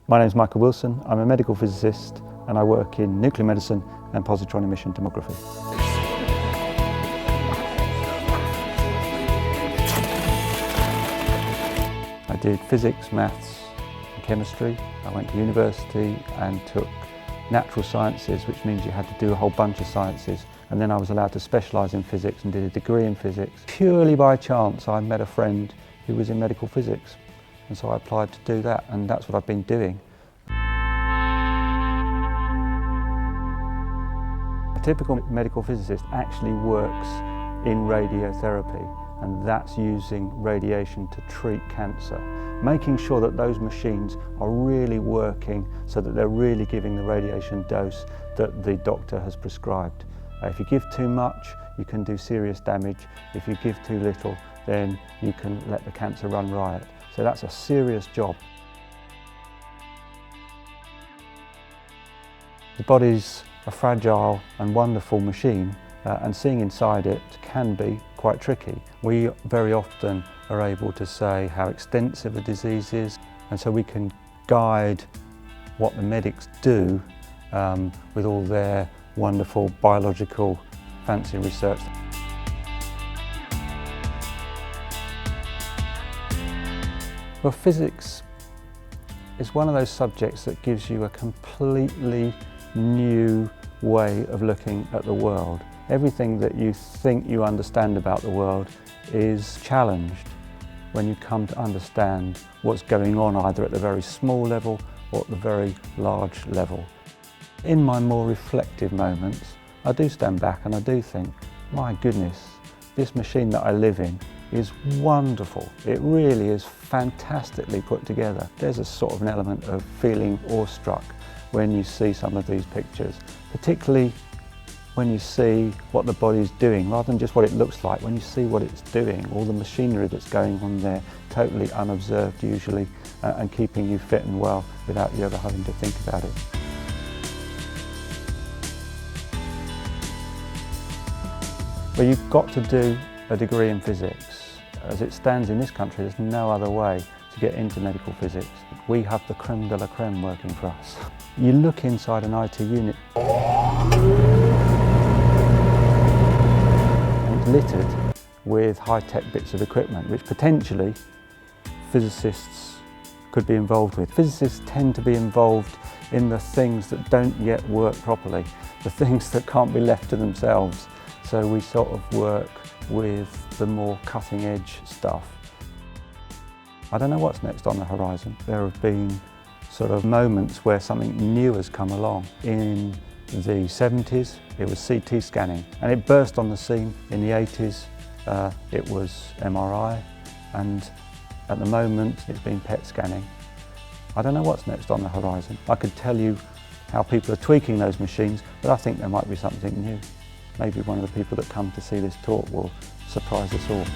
My name is Michael Wilson. I'm a medical physicist and I work in nuclear medicine and positron emission tomography. I did physics, maths and chemistry. I went to university and took natural sciences, which means you had to do a whole bunch of sciences, and then I was allowed to specialise in physics and did a degree in physics. Purely by chance I met a friend who was in medical physics, and so I applied to do that, and that's what I've been doing. A typical medical physicist actually works in radiotherapy, and that's using radiation to treat cancer, making sure that those machines are really working so that they're really giving the radiation dose that the doctor has prescribed. If you give too much, you can do serious damage. If you give too little, then you can let the cancer run riot. So that's a serious job. The body's a fragile and wonderful machine, and seeing inside it can be quite tricky. We very often are able to say how extensive a disease is, and so we can guide what the medics do with all their wonderful biological fancy research. Well, physics is one of those subjects that gives you a completely new way of looking at the world. Everything that you think you understand about the world is challenged when you come to understand what's going on either at the very small level or at the very large level. In my more reflective moments, I do stand back and I do think, my goodness, this machine that I live in is wonderful. It really is fantastically put together. There's a sort of an element of feeling awestruck when you see some of these pictures, particularly when you see what the body's doing, rather than just what it looks like, when you see what it's doing, all the machinery that's going on there, totally unobserved usually, and keeping you fit and well without you ever having to think about it. Well, you've got to do a degree in physics. As it stands in this country, there's no other way to get into medical physics. We have the creme de la creme working for us. You look inside an IT unit, and it's littered with high-tech bits of equipment, which potentially physicists could be involved with. Physicists tend to be involved in the things that don't yet work properly, the things that can't be left to themselves. So we sort of work with the more cutting-edge stuff. I don't know what's next on the horizon. There have been sort of moments where something new has come along. In the 70s, it was CT scanning, and it burst on the scene. In the 80s, it was MRI, and at the moment, it's been PET scanning. I don't know what's next on the horizon. I could tell you how people are tweaking those machines, but I think there might be something new. Maybe one of the people that come to see this talk will surprise us all.